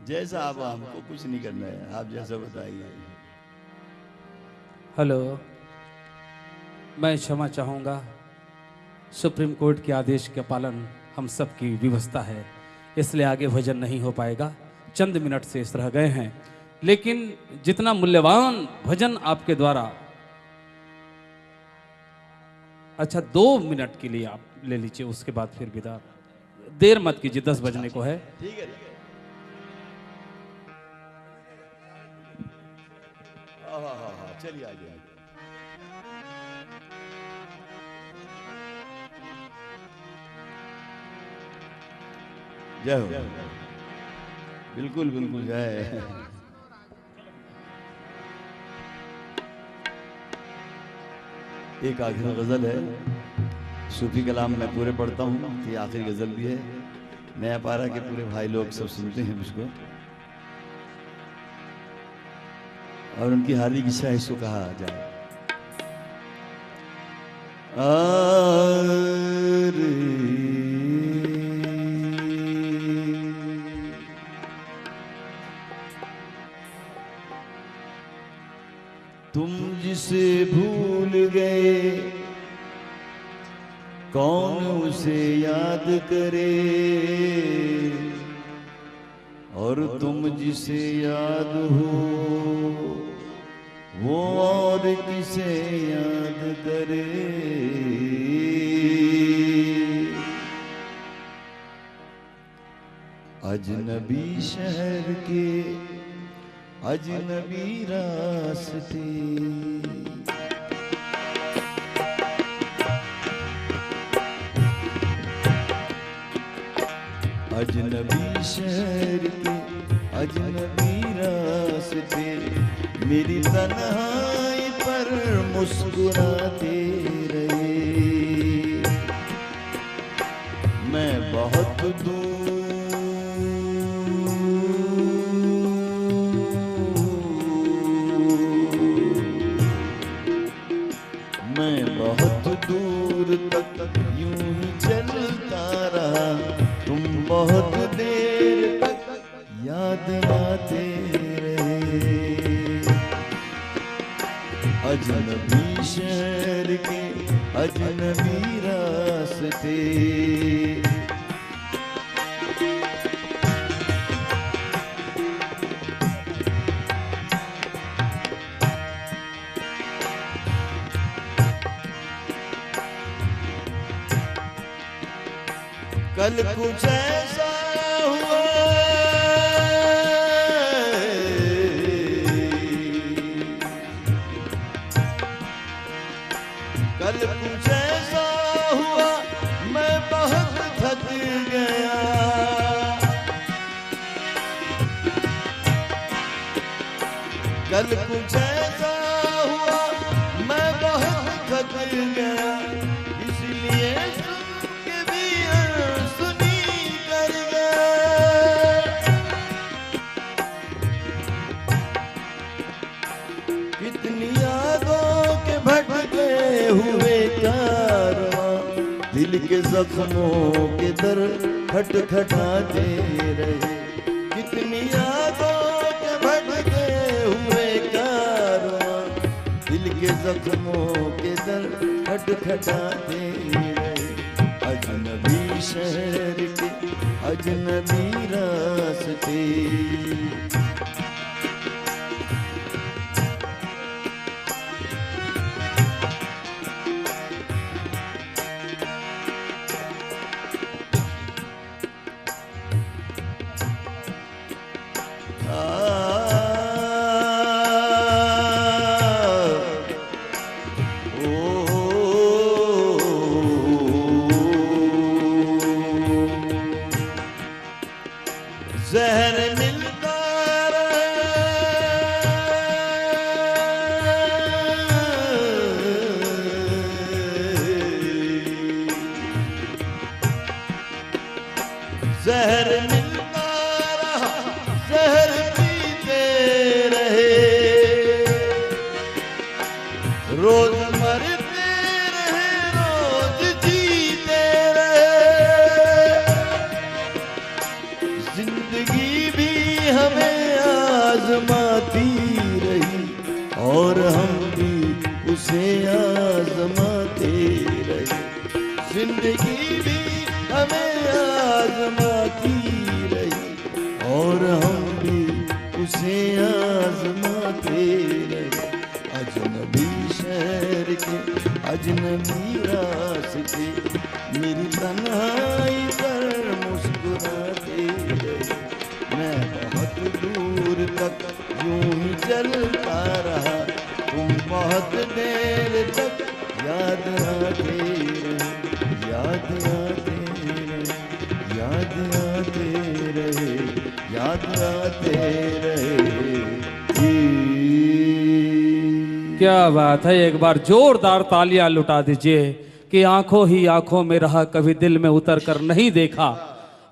जैसा आप, हमको कुछ नहीं करना है, आप जैसा बताइए। हेलो, मैं क्षमा चाहूँगा। सुप्रीम कोर्ट के आदेश का पालन हम सब की व्यवस्था है, इसलिए आगे भजन नहीं हो पाएगा। चंद मिनट से इस रह गए हैं, लेकिन जितना मूल्यवान भजन आपके द्वारा, अच्छा 2 मिनट के लिए आप ले लीजिए, उसके बाद फिर विदा। देर मत कीजिए, 10 बजने को है। ठीक है, चलिए आगे आगे। जय हो, बिल्कुल बिल्कुल जय। एक आखिरी गजल है, सूफी कलाम मैं पूरे पढ़ता हूँ, ये आखिरी गजल भी है। नया पारा के पूरे भाई लोग सब सुनते हैं मुझको, और उनकी हार्दिक इच्छा है इसको कहा जाए। तुम जिसे भूल गए कौन उसे याद करे, और तुम जिसे याद हो वो और किसे याद करे। अजनबी शहर के अजनबी रास्ते, अजनबी शहर के अजनबी रास्ते, मेरी तन्हाई पर मुस्कुराते रहे। मैं बहुत दूर तक यूं ही चलता रहा, तुम बहुत देर तक याद आते रहे। अजनबी शहर के अजनबी रास्ते, कल कुछ ऐसा हुआ कल कुछ ऐसा हुआ, मैं बहुत थक गया। कल कुछ ऐसा हुआ, मैं बहुत थक गया, इसलिए दिल के जख्मों के दर खटखटाते रहे। कितनी यादों के भटके हुए कारवां, दिल के जख्मों के दर खटखटाते रहे। अजनबी शहर के अजनबी रास्ते, जहर मिलता जहर मिलता रहा, जहर पीते रहे, रोज मरते रहे, रोज जीते रहे। जिंदगी भी अजनबी रास्ते मेरी तन्हाई पर मुस्कुराते रहे। मैं बहुत दूर तक यूं ही चलता रहा, तुम बहुत देर तक याद आते रहे, याद आते रहे, याद आते रहे, याद आते रहे। क्या बात है, एक बार जोरदार तालियां लुटा दीजिए कि आंखों ही आंखों में रहा कभी दिल में उतर कर नहीं देखा,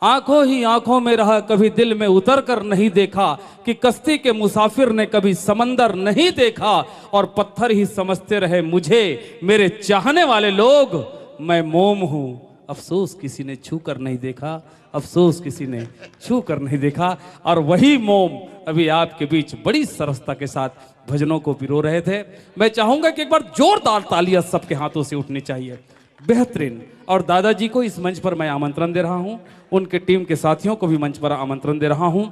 आंखों ही आंखों में रहा कभी दिल में उतर कर नहीं देखा, कि कश्ती के मुसाफिर ने कभी समंदर नहीं देखा, और पत्थर ही समझते रहे मुझे मेरे चाहने वाले लोग। मैं मोम हूं, अफसोस किसी ने छू कर नहीं देखा, अफसोस किसी ने छू कर नहीं देखा। और वही मोम अभी आपके बीच बड़ी सरसता के साथ भजनों को पिरो रहे थे। मैं चाहूंगा कि एक बार जोरदार तालियां सबके हाथों से उठनी चाहिए, बेहतरीन। और दादाजी को इस मंच पर मैं आमंत्रण दे रहा हूं, उनके टीम के साथियों को भी मंच पर आमंत्रण दे रहा हूं।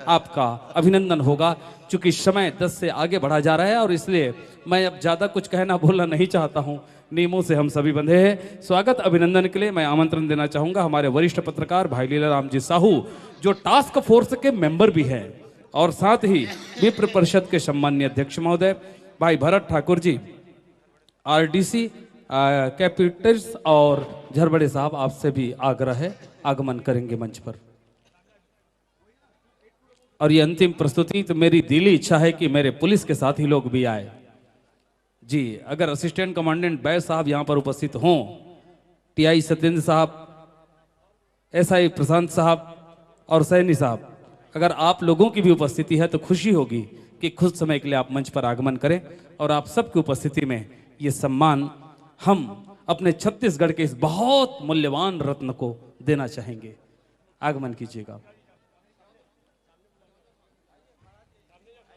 आपका अभिनंदन होगा, चूंकि समय 10 से आगे बढ़ा जा रहा है और इसलिए मैं अब ज्यादा कुछ कहना बोलना नहीं चाहता हूं, नियमों से हम सभी बंधे हैं। स्वागत अभिनंदन के लिए मैं आमंत्रण देना चाहूंगा हमारे वरिष्ठ पत्रकार भाई लीलाराम जी साहू, जो टास्क फोर्स के मेंबर भी हैं, और साथ ही विप्र परिषद के सम्माननीय अध्यक्ष महोदय भाई भरत ठाकुर जी, आरडीसी कैपिटल्स और झरबड़े साहब, आपसे भी आग्रह है आगमन करेंगे मंच पर। और ये अंतिम प्रस्तुति तो मेरी दिली इच्छा है कि मेरे पुलिस के साथी लोग भी आए जी। अगर असिस्टेंट कमांडेंट बैस साहब यहां पर उपस्थित हों, टीआई सत्येंद्र साहब, एसआई प्रशांत साहब और सैनी साहब, अगर आप लोगों की भी उपस्थिति है तो खुशी होगी कि कुछ समय के लिए आप मंच पर आगमन करें, और आप सबकी उपस्थिति में ये सम्मान हम अपने छत्तीसगढ़ के इस बहुत मूल्यवान रत्न को देना चाहेंगे। आगमन कीजिएगा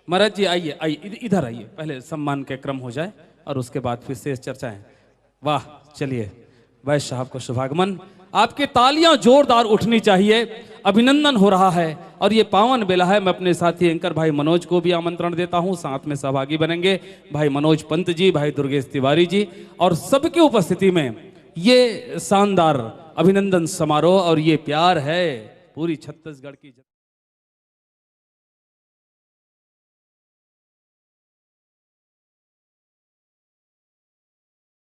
महाराज जी, आइए आइए, इधर आइए, पहले सम्मान के क्रम हो जाए और उसके बाद फिर शेष चर्चाएं। वाह, चलिए वैश्य साहब को शुभागमन। आपकी तालियां जोरदार उठनी चाहिए, अभिनंदन हो रहा है और ये पावन बेला है। मैं अपने साथी एंकर भाई मनोज को भी आमंत्रण देता हूं, साथ में सहभागी बनेंगे भाई मनोज पंत जी, भाई दुर्गेश तिवारी जी, और सबकी उपस्थिति में ये शानदार अभिनंदन समारोह और ये प्यार है पूरी छत्तीसगढ़ की